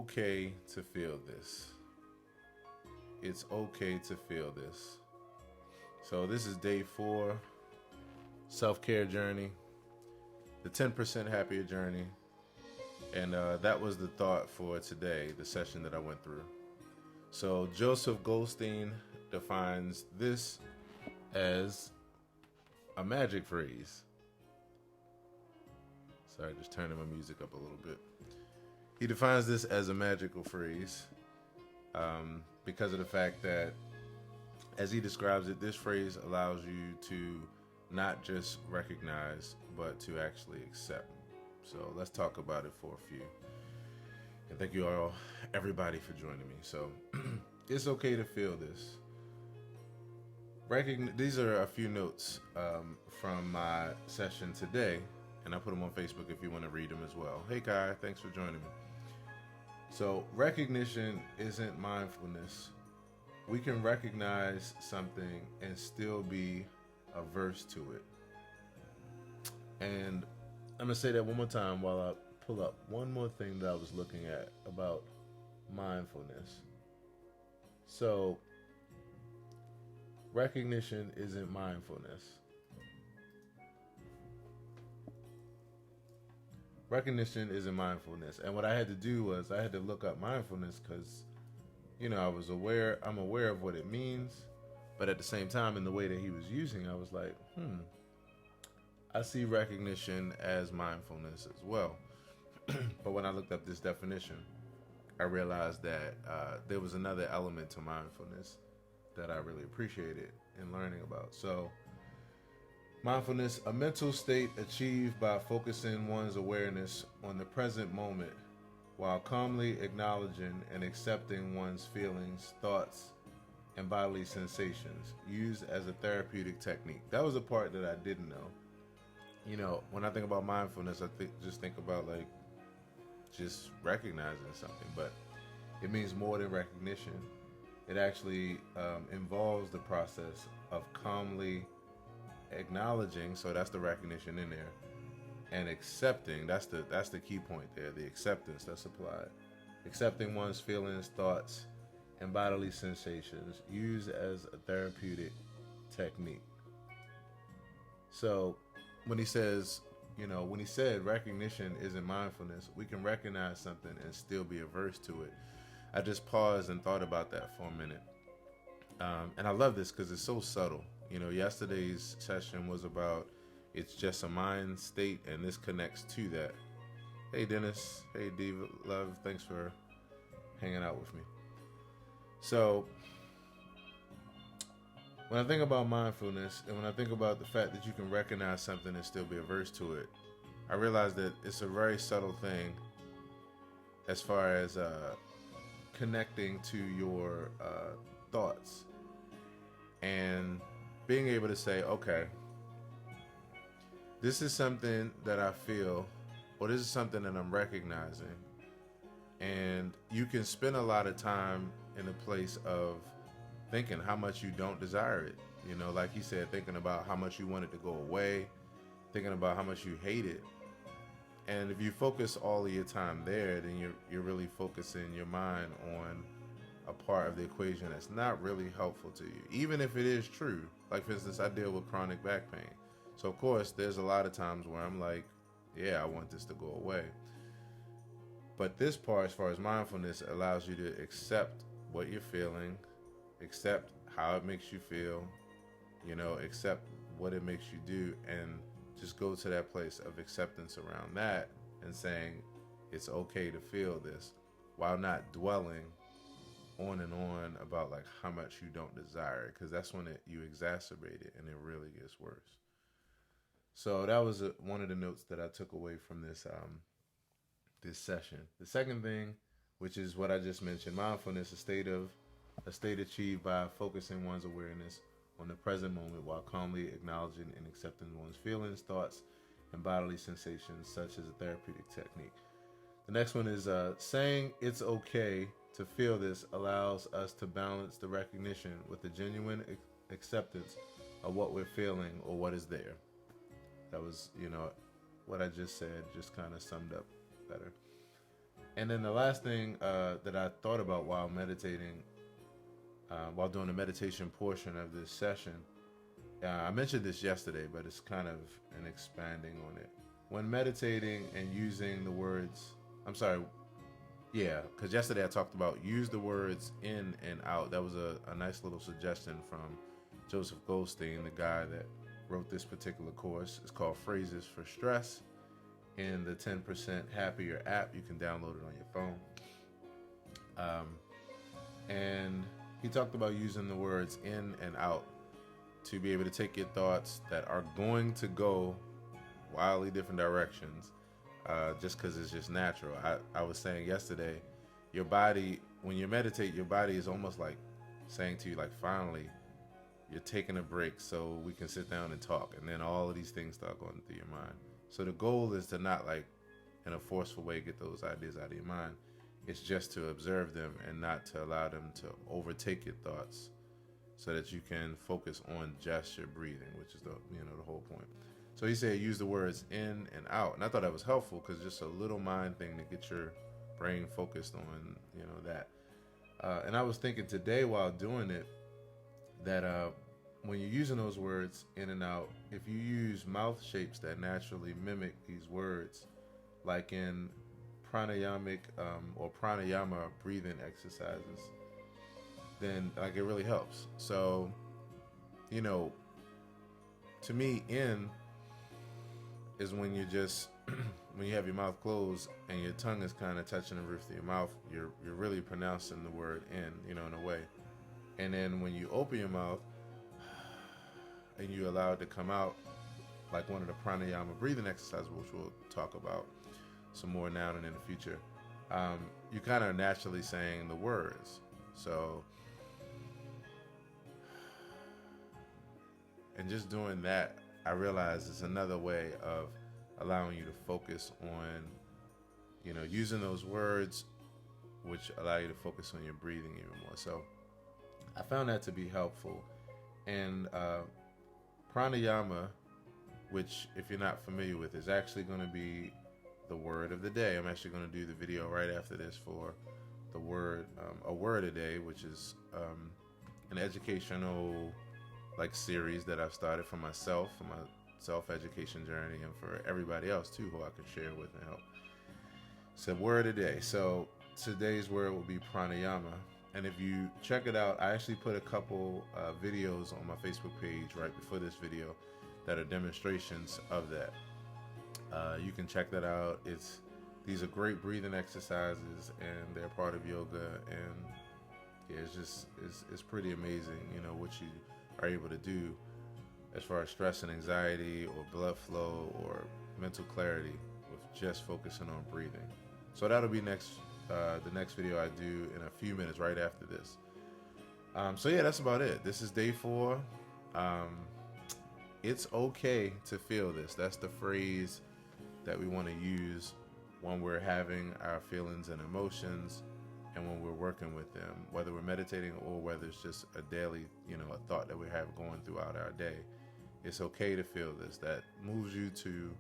okay to feel this. It's okay to feel this. So this is day 4, self-care journey, the 10% happier journey. And that was the thought for today, the session that I went through. So Joseph Goldstein defines this as a magic phrase. Sorry, just turning my music up a little bit. He defines this as a magical phrase because of the fact that, as he describes it, this phrase allows you to not just recognize, but to actually accept. So let's talk about it for a few. And thank you all, everybody, for joining me. So it's okay to feel this. These are a few notes from my session today, and I put them on Facebook if you want to read them as well. Hey, Kai, thanks for joining me. So recognition isn't mindfulness. We can recognize something and still be averse to it. And I'm going to say that one more time while I pull up one more thing that I was looking at about mindfulness. So, recognition isn't mindfulness. Recognition isn't mindfulness. And what I had to do was I had to look up mindfulness because, I'm aware of what it means. But at the same time, in the way that he was using, I was like, I see recognition as mindfulness as well. But when I looked up this definition, I realized that there was another element to mindfulness that I really appreciated in learning about. So, mindfulness, a mental state achieved by focusing one's awareness on the present moment while calmly acknowledging and accepting one's feelings, thoughts, and bodily sensations, used as a therapeutic technique. That was a part that I didn't know. When I think about mindfulness, I just think about just recognizing something, but it means more than recognition. It actually involves the process of calmly acknowledging, so that's the recognition in there, and accepting. That's the key point there, the acceptance that's applied. Accepting one's feelings, thoughts, and bodily sensations, used as a therapeutic technique. So when he said recognition isn't mindfulness, we can recognize something and still be averse to it. I just paused and thought about that for a minute. And I love this because it's so subtle. Yesterday's session was about it's just a mind state, and this connects to that. Hey, Dennis. Hey, Diva Love. Thanks for hanging out with me. So, when I think about mindfulness, and when I think about the fact that you can recognize something and still be averse to it, I realize that it's a very subtle thing as far as connecting to your thoughts and being able to say, okay, this is something that I feel, or this is something that I'm recognizing. And you can spend a lot of time in a place of thinking how much you don't desire it. Like he said, thinking about how much you want it to go away, thinking about how much you hate it. And if you focus all of your time there, then you're really focusing your mind on a part of the equation that's not really helpful to you, even if it is true. Like, for instance, I deal with chronic back pain. So, of course, there's a lot of times where I'm like, yeah, I want this to go away. But this part, as far as mindfulness, allows you to accept what you're feeling, accept how it makes you feel, accept what it makes you do, and just go to that place of acceptance around that and saying it's okay to feel this while not dwelling on and on about how much you don't desire it, because that's when you exacerbate it and it really gets worse. So that was one of the notes that I took away from this session. The second thing, which is what I just mentioned, mindfulness, a state achieved by focusing one's awareness on the present moment while calmly acknowledging and accepting one's feelings, thoughts, and bodily sensations, such as a therapeutic technique. The next one is saying it's okay to feel this allows us to balance the recognition with the genuine acceptance of what we're feeling or what is there. That was, what I just said just kind of summed up better. And then the last thing that I thought about while meditating, while doing the meditation portion of this session, I mentioned this yesterday, but it's kind of an expanding on it. When meditating and using the words, I'm sorry, yeah, because yesterday I talked about use the words in and out. That was a nice little suggestion from Joseph Goldstein, the guy that wrote this particular course. It's called Phrases for Stress in the 10% Happier app. You can download it on your phone. And he talked about using the words in and out to be able to take your thoughts that are going to go wildly different directions, just because it's just natural. I was saying yesterday, your body, when you meditate, your body is almost like saying to you, like, finally, you're taking a break so we can sit down and talk. And then all of these things start going through your mind. So the goal is to not, like, in a forceful way, get those ideas out of your mind. It's just to observe them and not to allow them to overtake your thoughts, so that you can focus on just your breathing, which is the whole point. So he said use the words in and out, and I thought that was helpful because just a little mind thing to get your brain focused on that. And I was thinking today while doing it that when you're using those words in and out, if you use mouth shapes that naturally mimic these words, like in pranayamic or pranayama breathing exercises, then like it really helps. So, to me, in is when you just when you have your mouth closed and your tongue is kind of touching the roof of your mouth, you're really pronouncing the word in, in a way. And then when you open your mouth and you allow it to come out, like one of the pranayama breathing exercises, which we'll talk about some more now and in the future, you kind of naturally saying the words. So, and just doing that, I realize it's another way of allowing you to focus on, using those words, which allow you to focus on your breathing even more. So I found that to be helpful. And pranayama, which if you're not familiar with, is actually going to be the word of the day. I'm actually going to do the video right after this for the word, a word a day, which is an educational series that I've started for myself, for my self-education journey, and for everybody else too who I can share with and help. So word a day. So today's word will be pranayama. And if you check it out, I actually put a couple videos on my Facebook page right before this video that are demonstrations of that. You can check that out. These are great breathing exercises, and they're part of yoga. And yeah, it's pretty amazing, what you are able to do as far as stress and anxiety or blood flow or mental clarity with just focusing on breathing. So that'll be the next video I do in a few minutes right after this. So yeah, that's about it. This is day 4. It's okay to feel this. That's the phrase that we want to use when we're having our feelings and emotions and when we're working with them, whether we're meditating or whether it's just a daily, a thought that we have going throughout our day. It's okay to feel this. That moves you to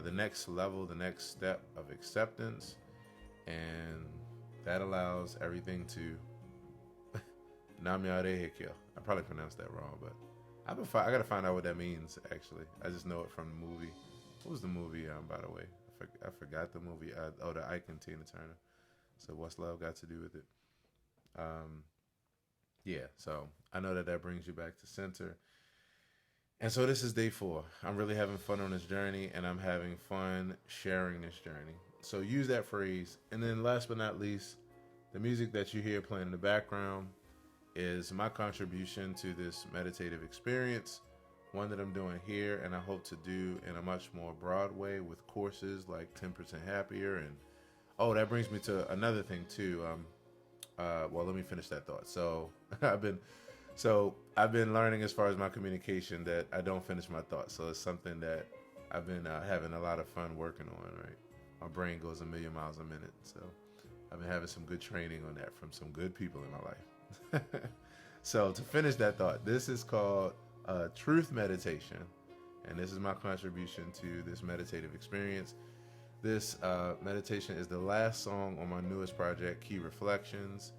the next level, the next step of acceptance, and that allows everything to Namya-rehekyo. I probably pronounced that wrong, but I gotta find out what that means. Actually, I just know it from the movie. What was the movie? By the way, I forgot the movie. The Ike and Tina Turner. So what's love got to do with it? Yeah. So I know that brings you back to center. And so this is day 4. I'm really having fun on this journey, and I'm having fun sharing this journey. So use that phrase. And then last but not least, the music that you hear playing in the background is my contribution to this meditative experience, one that I'm doing here, and I hope to do in a much more broad way with courses like 10% Happier. And that brings me to another thing too. Well, let me finish that thought. So I've been learning as far as my communication that I don't finish my thoughts. So it's something that I've been having a lot of fun working on, right? My brain goes a million miles a minute. So I've been having some good training on that from some good people in my life. So to finish that thought, this is called truth meditation. And this is my contribution to this meditative experience. This meditation is the last song on my newest project, Key Reflections,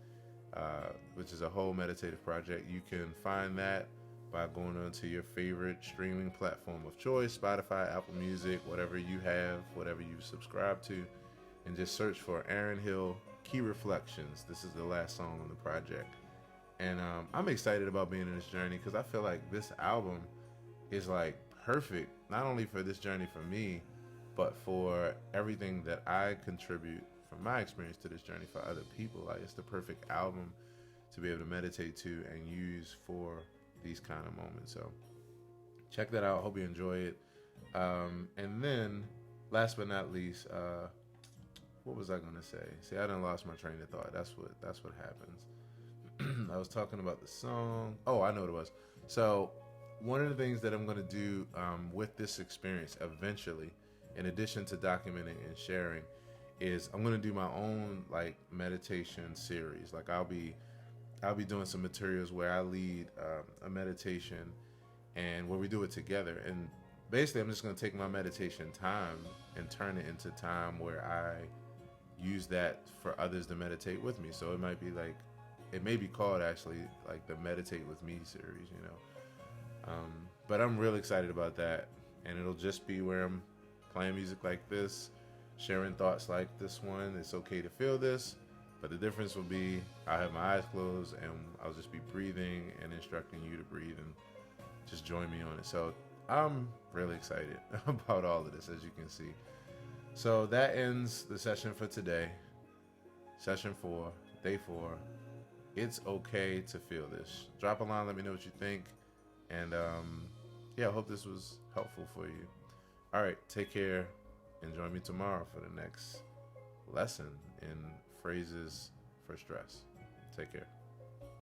which is a whole meditative project. You can find that by going onto your favorite streaming platform of choice, Spotify, Apple Music, whatever you have, whatever you subscribe to, and just search for Aaron Hill Key Reflections. This is the last song on the project. And I'm excited about being in this journey because I feel like this album is like perfect, not only for this journey for me, but for everything that I contribute from my experience to this journey for other people. Like, it's the perfect album to be able to meditate to and use for these kind of moments. So check that out. Hope you enjoy it. And then last but not least, what was I gonna say? See, I done lost my train of thought. That's what happens. I was talking about the song. Oh, I know what it was. So one of the things that I'm gonna do with this experience eventually, in addition to documenting and sharing, is I'm gonna do my own like meditation series. Like I'll be doing some materials where I lead a meditation, and where we do it together. And basically, I'm just gonna take my meditation time and turn it into time where I use that for others to meditate with me. So it might be like, it may be called actually like the Meditate With Me series, you know. But I'm really excited about that, and it'll just be where I'm playing music like this, sharing thoughts like this one. It's okay to feel this, but the difference will be I'll have my eyes closed and I'll just be breathing and instructing you to breathe and just join me on it. So I'm really excited about all of this, as you can see. So that ends the session for today. Session 4, day 4. It's okay to feel this. Drop a line, let me know what you think. And yeah, I hope this was helpful for you. All right, take care, and join me tomorrow for the next lesson in phrases for stress. Take care.